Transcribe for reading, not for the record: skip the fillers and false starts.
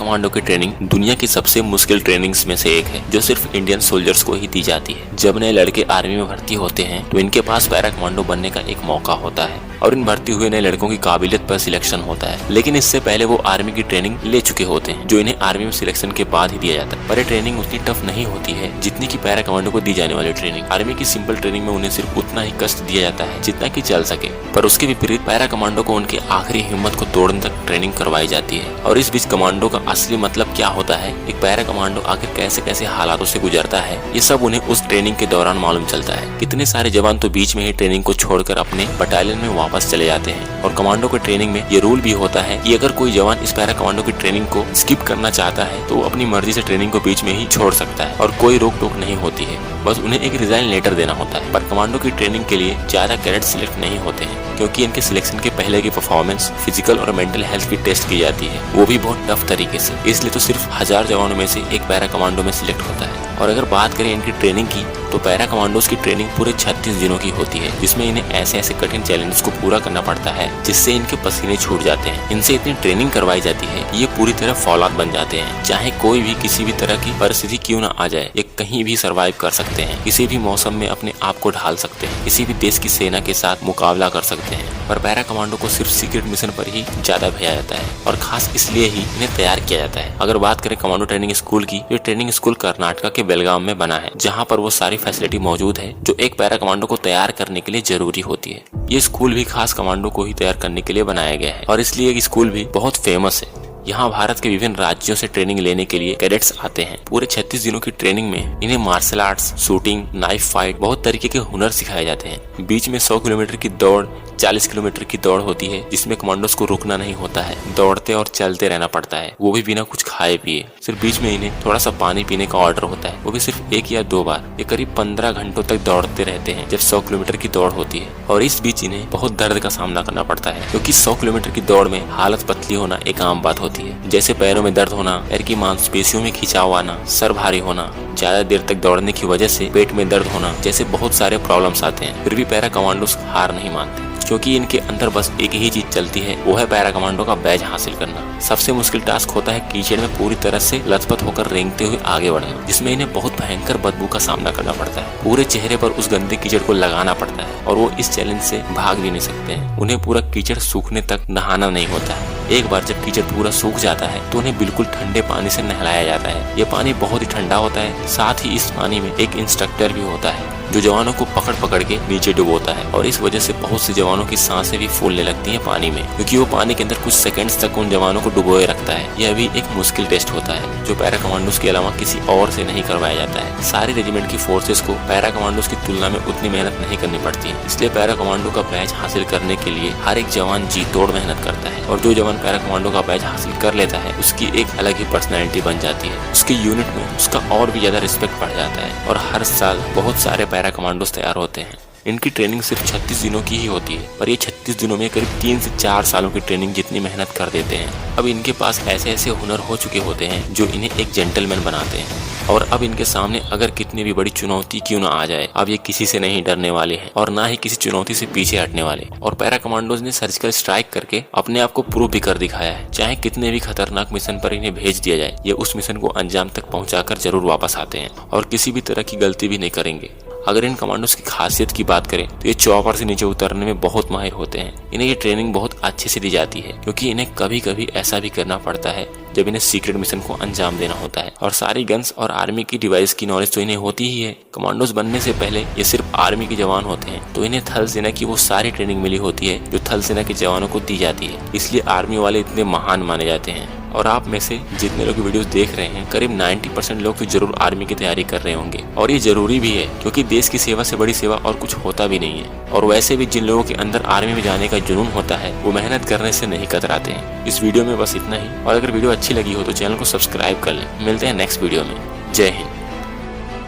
Commando की training दुनिया की सबसे मुश्किल ट्रेनिंग्स में से एक है, जो सिर्फ इंडियन सोल्जर्स को ही दी जाती है। जब नए लड़के आर्मी में भर्ती होते हैं तो इनके पास पैरा कमांडो बनने का एक मौका होता है और इन भर्ती हुए नए लड़कों की काबिलियत पर सिलेक्शन होता है। लेकिन इससे पहले वो आर्मी की ट्रेनिंग ले चुके होते हैं, जो इन्हें आर्मी में सिलेक्शन के बाद ही दिया जाता है। पर ये ट्रेनिंग उतनी टफ नहीं होती है जितनी की पैरा कमांडो को दी जाने वाली ट्रेनिंग। आर्मी की सिंपल ट्रेनिंग में उन्हें सिर्फ उतना ही कष्ट दिया जाता है जितना की चल सके, पर उसके विपरीत पैरा कमांडो को उनकी आखिरी हिम्मत को तोड़ने तक ट्रेनिंग करवाई जाती है। और इस बीच कमांडो का असली मतलब क्या होता है, एक पैरा कमांडो आखिर कैसे कैसे हालातों से गुजरता है, ये सब उन्हें उस ट्रेनिंग के दौरान मालूम चलता है। कितने सारे जवान तो बीच में ही ट्रेनिंग को छोड़कर अपने बटालियन में वापस चले जाते हैं। और कमांडो के ट्रेनिंग में ये रूल भी होता है कि अगर कोई जवान इस पैरा कमांडो की ट्रेनिंग को स्किप करना चाहता है तो वो अपनी मर्जी से ट्रेनिंग को बीच में ही छोड़ सकता है और कोई रोक टोक नहीं होती है, बस उन्हें एक रिजाइन लेटर देना होता है। पर कमांडो की ट्रेनिंग के लिए ज्यादा कैडेट सिलेक्ट नहीं होते हैं, क्योंकि इनके सिलेक्शन के पहले की परफॉर्मेंस, फिजिकल और मेंटल हेल्थ की टेस्ट की जाती है, वो भी बहुत टफ तरीके से। इसलिए तो सिर्फ 1000 जवानों में से एक पैरा कमांडो में सिलेक्ट होता है। और अगर बात करें इनकी ट्रेनिंग की, तो पैरा कमांडोज की ट्रेनिंग पूरे 36 दिनों की होती है, जिसमें इन्हें ऐसे ऐसे कठिन चैलेंजेस को पूरा करना पड़ता है जिससे इनके पसीने छूट जाते हैं। इनसे इतनी ट्रेनिंग करवाई जाती है, ये पूरी तरह फौलाद बन जाते हैं। चाहे कोई भी किसी भी तरह की परिस्थिति क्यों ना आ जाए, ये कहीं भी सरवाइव कर सकते हैं, किसी भी मौसम में अपने आप को ढाल सकते हैं, किसी भी देश की सेना के साथ मुकाबला कर सकते हैं। पर पैरा कमांडो को सिर्फ सीक्रेट मिशन पर ही ज्यादा भेजा जाता है और खास इसलिए ही इन्हें तैयार किया जाता है। अगर बात करें कमांडो ट्रेनिंग स्कूल की, ये ट्रेनिंग स्कूल कर्नाटका के बेलगाम में बना है, जहाँ पर वो सारी फैसिलिटी मौजूद है जो एक पैरा कमांडो को तैयार करने के लिए जरूरी होती है। ये स्कूल भी खास कमांडो को ही तैयार करने के लिए बनाया गया है और इसलिए ये स्कूल भी बहुत फेमस है। यहाँ भारत के विभिन्न राज्यों से ट्रेनिंग लेने के लिए कैडेट्स आते हैं। पूरे 36 दिनों की ट्रेनिंग में इन्हें martial arts, shooting, knife fight, बहुत तरीके के हुनर सिखाए जाते हैं। बीच में 100 किलोमीटर की दौड़, 40 किलोमीटर की दौड़ होती है, जिसमें कमांडोज को रुकना नहीं होता है, दौड़ते और चलते रहना पड़ता है, वो भी बिना कुछ खाए पिए। सिर्फ बीच में इन्हें थोड़ा सा पानी पीने का ऑर्डर होता है, वो भी सिर्फ 1 या 2 बार। ये करीब 15 घंटों तक दौड़ते रहते हैं जब 100 किलोमीटर की दौड़ होती है। और इस बीच इन्हें बहुत दर्द का सामना करना पड़ता है, क्योंकि 100 किलोमीटर की दौड़ में हालत पतली होना एक आम बात होती है, जैसे पैरों में दर्द होना, पैर की मांसपेशियों में खिंचाव आना, सर भारी होना, ज्यादा देर तक दौड़ने की वजह से पेट में दर्द होना, जैसे बहुत सारे प्रॉब्लम्स आते हैं। फिर भी पैरा कमांडोज हार नहीं मानते, क्योंकि इनके अंदर बस एक ही चीज चलती है, वो है पैरा कमांडो का बैज हासिल करना। सबसे मुश्किल टास्क होता है कीचड़ में पूरी तरह से लथपथ होकर रेंगते हुए आगे बढ़ना, जिसमें इन्हें बहुत भयंकर बदबू का सामना करना पड़ता है। पूरे चेहरे पर उस गंदे कीचड़ को लगाना पड़ता है और वो इस चैलेंज से भाग भी नहीं सकते हैं। उन्हें पूरा कीचड़ सूखने तक नहाना नहीं होता है। एक बार जब कीचड़ पूरा सूख जाता है तो उन्हें बिल्कुल ठंडे पानी से नहलाया जाता है। ये पानी बहुत ही ठंडा होता है, साथ ही इस पानी में एक इंस्ट्रक्टर भी होता है जो जवानों को पकड़ पकड़ के नीचे डुबोता है। और इस वजह से बहुत से जवानों की सांसें भी फूलने लगती हैं पानी में, क्योंकि वो पानी के अंदर कुछ सेकंड्स तक उन जवानों को डुबोए रखता है। यह भी एक मुश्किल टेस्ट होता है जो पैरा कमांडोज के अलावा किसी और से नहीं करवाया जाता है। सारे रेजिमेंट की फोर्सेस को पैरा कमांडोज की तुलना में उतनी मेहनत नहीं करनी पड़ती है, इसलिए पैरा कमांडो का बैज हासिल करने के लिए हर एक जवान जी तोड़ मेहनत करता है। और जो जवान पैरा कमांडो का बैज हासिल कर लेता है, उसकी एक अलग ही पर्सनैलिटी बन जाती है। उसके यूनिट में उसका और भी ज्यादा रिस्पेक्ट बढ़ जाता है और हर साल बहुत सारे पैरा कमांडोज तैयार होते हैं। इनकी ट्रेनिंग सिर्फ 36 दिनों की ही होती है, पर ये 36 दिनों में करीब 3 से 4 सालों की ट्रेनिंग जितनी मेहनत कर देते हैं। अब इनके पास ऐसे ऐसे हुनर हो चुके होते हैं जो इन्हें एक जेंटलमैन बनाते हैं। और अब इनके सामने अगर कितनी भी बड़ी चुनौती क्यों ना आ जाए, अब ये किसी से नहीं डरने वाले हैं और ना ही किसी चुनौती से पीछे हटने वाले। और पैरा कमांडोज ने सर्जिकल स्ट्राइक करके अपने आप को प्रूव भी कर दिखाया है। चाहे कितने भी खतरनाक मिशन पर इन्हें भेज दिया जाए, ये उस मिशन को अंजाम तक पहुंचाकर जरूर वापस आते हैं और किसी भी तरह की गलती भी नहीं करेंगे। अगर इन कमांडोज की खासियत की बात करें तो ये चॉपर से नीचे उतरने में बहुत माहिर होते हैं। इन्हें ये ट्रेनिंग बहुत अच्छे से दी जाती है, क्योंकि इन्हें कभी कभी ऐसा भी करना पड़ता है जब इन्हें सीक्रेट मिशन को अंजाम देना होता है। और सारी गन्स और आर्मी की डिवाइस की नॉलेज तो इन्हें होती ही है। कमांडोज बनने से पहले ये सिर्फ आर्मी के जवान होते हैं, तो इन्हें थल सेना की वो सारी ट्रेनिंग मिली होती है जो थल सेना के जवानों को दी जाती है। इसलिए आर्मी वाले इतने महान माने जाते हैं। और आप में से जितने लोग वीडियोस देख रहे हैं, करीब 90% लोग तो जरूर आर्मी की तैयारी कर रहे होंगे। और ये जरूरी भी है, क्योंकि देश की सेवा से बड़ी सेवा और कुछ होता भी नहीं है। और वैसे भी जिन लोगों के अंदर आर्मी में जाने का जुनून होता है, वो मेहनत करने से नहीं कतराते हैं। इस वीडियो में बस इतना ही, और अगर वीडियो अच्छी लगी हो तो चैनल को सब्सक्राइब कर लें। मिलते हैं नेक्स्ट वीडियो में। जय हिंद।